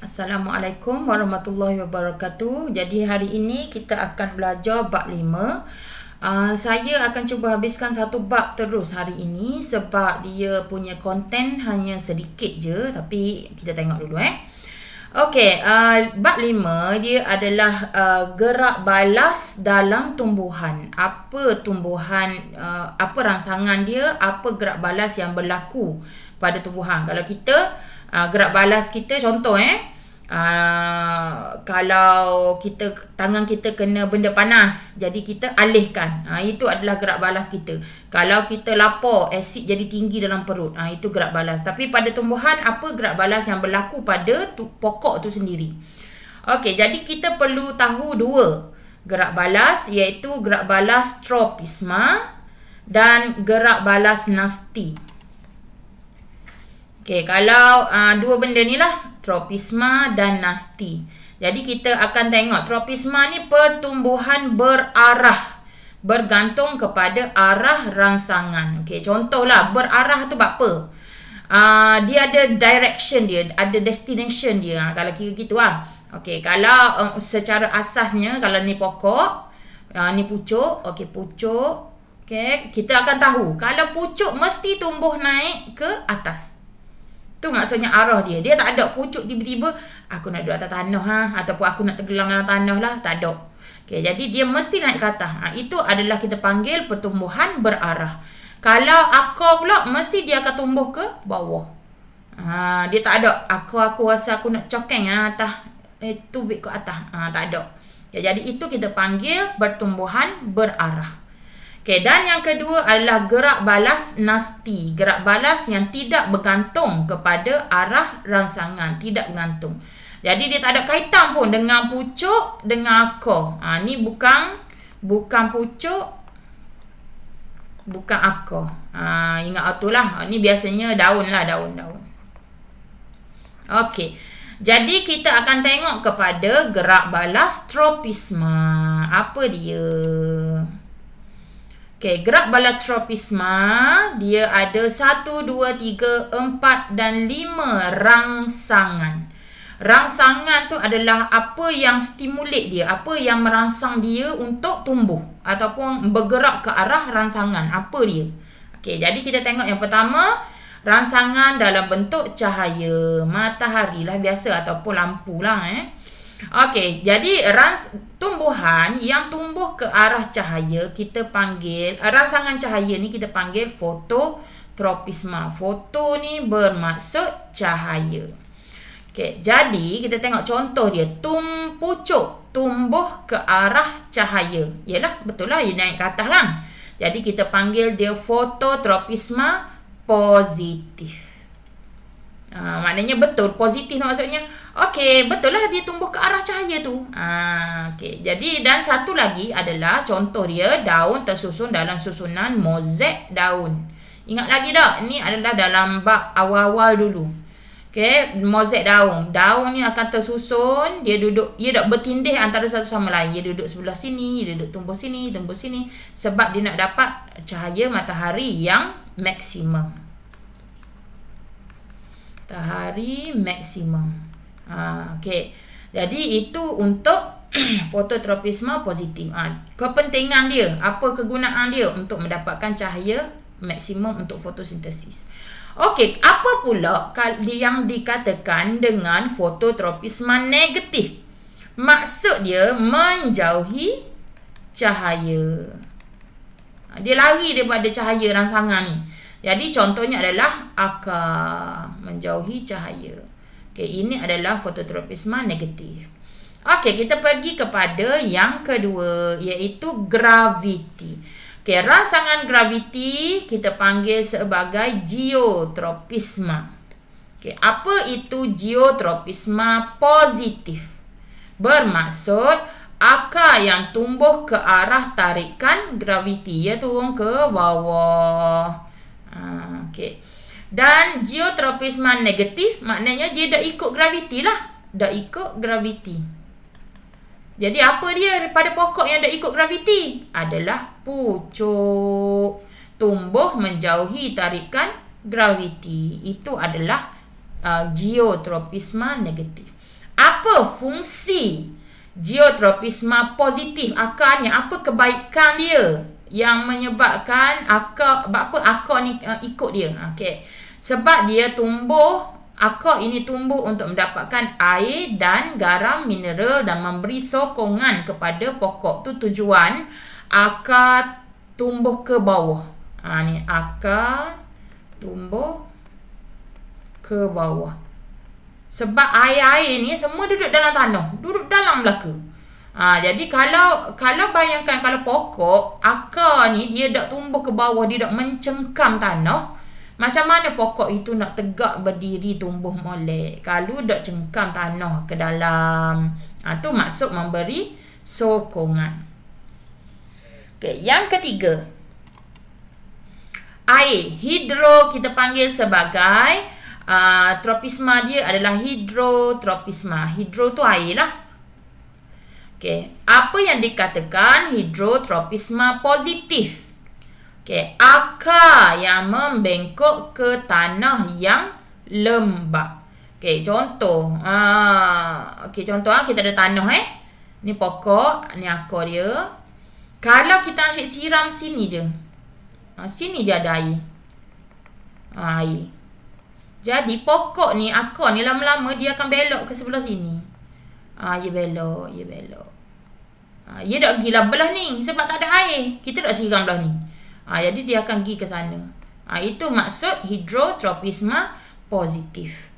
Assalamualaikum warahmatullahi wabarakatuh. Jadi hari ini kita akan belajar bab 5. Saya akan cuba habiskan satu bab terus hari ini sebab dia punya konten hanya sedikit je, tapi kita tengok dulu Okey, bab 5 dia adalah gerak balas dalam tumbuhan. Apa tumbuhan, apa rangsangan dia, apa gerak balas yang berlaku pada tumbuhan. Kalau kita gerak balas kita, contoh kalau tangan kita kena benda panas, jadi kita alihkan, itu adalah gerak balas kita. Kalau kita lapar, asid jadi tinggi dalam perut, itu gerak balas. Tapi pada tumbuhan, apa gerak balas yang berlaku pada pokok tu sendiri? Okey, jadi kita perlu tahu dua gerak balas, iaitu gerak balas tropisma dan gerak balas nasti. Okey, kalau dua benda ni lah, tropisma dan nasti. Jadi kita akan tengok tropisma ni pertumbuhan berarah, bergantung kepada arah rangsangan. Okey, contohlah berarah tu apa? Dia ada direction dia, ada destination dia. Kalau kira gitu Okey, kalau secara asasnya, kalau ni pokok, ni pucuk, okey pucuk. Okey, kita akan tahu kalau pucuk mesti tumbuh naik ke atas. Tu maksudnya arah dia. Dia tak ada pucuk tiba-tiba aku nak duduk atas tanah ataupun aku nak tenggelam dalam tanah lah, tak ada. Okey, jadi dia mesti naik ke atas. Itu adalah kita panggil pertumbuhan berarah. Kalau akar pula mesti dia akan tumbuh ke bawah. Dia tak ada aku rasa aku nak cokeng atas tubik ke atas. Tak ada. Okay, jadi itu kita panggil pertumbuhan berarah. Okey, dan yang kedua adalah gerak balas nasti. Gerak balas yang tidak bergantung kepada arah rangsangan, tidak bergantung. Jadi dia tak ada kaitan pun dengan pucuk, dengan akar. Ni bukan pucuk, bukan akar. Ingat itulah. Ni biasanya daun lah, daun. Okey. Jadi kita akan tengok kepada gerak balas tropisma. Apa dia? Okey, gerak balas tropisma dia ada 1, 2, 3, 4 dan 5 rangsangan. Rangsangan tu adalah apa yang stimulate dia, apa yang merangsang dia untuk tumbuh ataupun bergerak ke arah rangsangan. Apa dia? Okey, jadi kita tengok yang pertama, rangsangan dalam bentuk cahaya, matahari lah biasa ataupun lampu lah Okey, jadi tumbuhan yang tumbuh ke arah cahaya kita panggil, rangsangan cahaya ni kita panggil fototropisma. Foto ni bermaksud cahaya. Okey, jadi kita tengok contoh dia, pucuk tumbuh ke arah cahaya. Yalah, betul lah, dia naik ke atas kan. Jadi kita panggil dia fototropisma positif. Maknanya betul, positif maksudnya okey, betul lah dia tumbuh ke arah cahaya tu. Okey, jadi dan satu lagi adalah contoh dia, daun tersusun dalam susunan mozaik daun. Ingat lagi tak? Ni adalah dalam bab awal-awal dulu. Okey, mozaik daun. Daun ni akan tersusun, dia tak bertindih antara satu sama lain. Dia duduk sebelah sini, dia duduk tumbuh sini sebab dia nak dapat cahaya matahari yang maksimum. Matahari maksimum. Okey. Jadi itu untuk fototropisma positif. Kepentingan dia, apa kegunaan dia untuk mendapatkan cahaya maksimum untuk fotosintesis. Okey, apa pula yang dikatakan dengan fototropisma negatif? Maksud dia menjauhi cahaya. Dia lari daripada cahaya rangsangan ni. Jadi contohnya adalah akar, menjauhi cahaya. Okey, ini adalah fototropisma negatif. Okey, kita pergi kepada yang kedua, iaitu graviti. Okey, rangsangan graviti kita panggil sebagai geotropisma. Okey, apa itu geotropisma positif? Bermaksud akar yang tumbuh ke arah tarikan graviti, ia turun ke bawah. Okey. Dan geotropisma negatif maknanya dia dah ikut graviti lah. Dah ikut graviti. Jadi apa dia pada pokok yang dah ikut graviti? Adalah pucuk. Tumbuh menjauhi tarikan graviti. Itu adalah geotropisma negatif. Apa fungsi geotropisma positif? Akarnya, apa kebaikan dia yang menyebabkan akar ni ikut dia? Okey. Sebab dia tumbuh, akar ini tumbuh untuk mendapatkan air dan garam mineral dan memberi sokongan kepada pokok. Tu tujuan akar tumbuh ke bawah. Ni akar tumbuh ke bawah. Sebab air-air ni semua duduk dalam tanah, duduk dalam belaka. Jadi kalau bayangkan kalau pokok, akar ni dia dak tumbuh ke bawah, dia dak mencengkam tanah, macam mana pokok itu nak tegak berdiri tumbuh molek kalau dak cengkam tanah ke dalam? Tu maksud memberi sokongan. Okey, yang ketiga, air. Hidro kita panggil sebagai tropisma dia adalah hidrotropisma. Hidro tu air lah. Okey, apa yang dikatakan hidrotropisma positif? Okey, akar yang membengkok ke tanah yang lembap. Okey, contoh. Contoh kita ada tanah Ni pokok, ni akar dia. Kalau kita asyik siram sini je. Sini je ada air. Air. Jadi pokok ni, akar ni lama-lama dia akan belok ke sebelah sini. Dia belok. Dia tak pergi lah belah ni sebab tak ada air. Kita tak siram belah ni. Jadi dia akan pergi ke sana. Itu maksud hidrotropisma positif.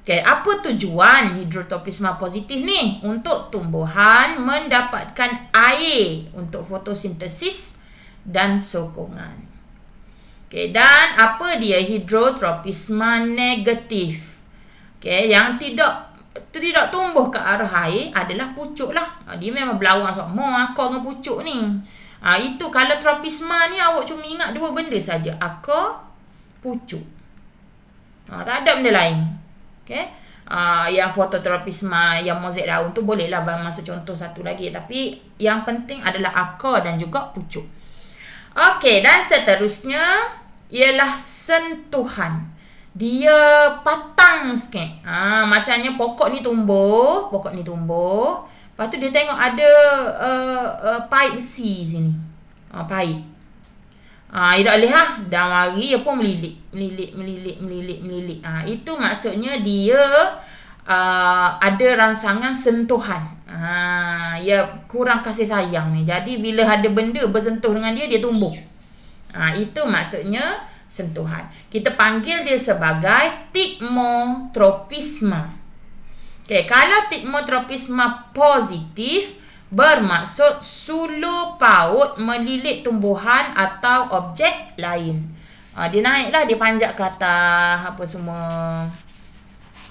Okay, apa tujuan hidrotropisma positif ni? Untuk tumbuhan mendapatkan air untuk fotosintesis dan sokongan. Okay, dan apa dia hidrotropisma negatif? Okay, yang tidak tumbuh ke arah air adalah pucuk lah. Dia memang berlawan sama akar dengan pucuk ni. Itu kalau tropisma ni awak cuma ingat dua benda saja, akar, pucuk. Tak ada benda lain. Okay? Yang fototropisma, yang mozaik daun tu bolehlah masuk contoh satu lagi. Tapi yang penting adalah akar dan juga pucuk. Okey, dan seterusnya ialah sentuhan. Dia patang sikit. Macamnya pokok ni tumbuh. Lepas tu dia tengok ada pipe besi sini. Pipe. Dia tak boleh dah mari dia pun melilit. Itu maksudnya dia ada rangsangan sentuhan. Dia kurang kasih sayang ni. Jadi bila ada benda bersentuh dengan dia, dia tumbuh. Itu maksudnya sentuhan. Kita panggil dia sebagai tigmotropisma. Okay, kalau tigmotropisma positif bermaksud suluh paut melilit tumbuhan atau objek lain. Dia naiklah, dia panjat ke atas apa semua.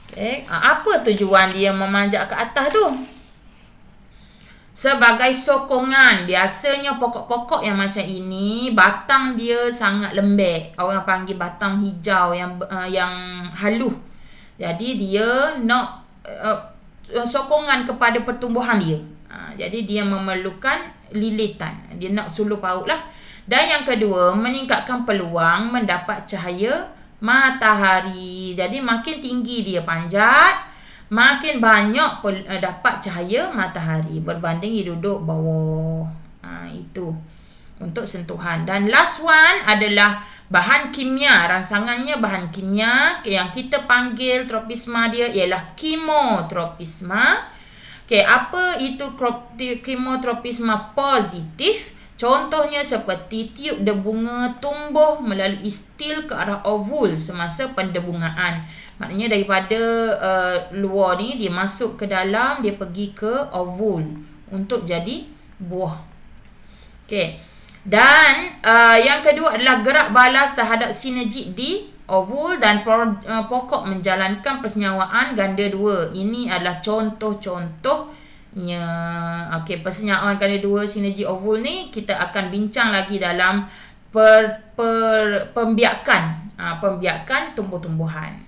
Okay. Apa tujuan dia memanjat ke atas tu? Sebagai sokongan. Biasanya pokok-pokok yang macam ini, batang dia sangat lembek. Orang panggil batang hijau yang halus. Jadi dia nak sokongan kepada pertumbuhan dia. Jadi dia memerlukan lilitan. Dia nak suluh paut lah. Dan yang kedua, meningkatkan peluang mendapat cahaya matahari. Jadi makin tinggi dia panjat, makin banyak dapat cahaya matahari berbanding dia duduk bawah. Itu untuk sentuhan. Dan last one adalah bahan kimia. Rangsangannya bahan kimia. Yang kita panggil tropisma dia ialah kemotropisma. Apa itu kemotropisma positif? Contohnya seperti tiup debunga tumbuh melalui stil ke arah ovul semasa pendebungaan. Maknanya daripada luar ni dia masuk ke dalam, dia pergi ke ovul untuk jadi buah. Okey. Dan yang kedua adalah gerak balas terhadap sinergik di ovul dan pokok menjalankan persenyawaan ganda dua. Ini adalah contoh-contohnya. Okey, persenyawaan ganda dua sinergi ovul ni kita akan bincang lagi dalam pembiakan tumbuh-tumbuhan.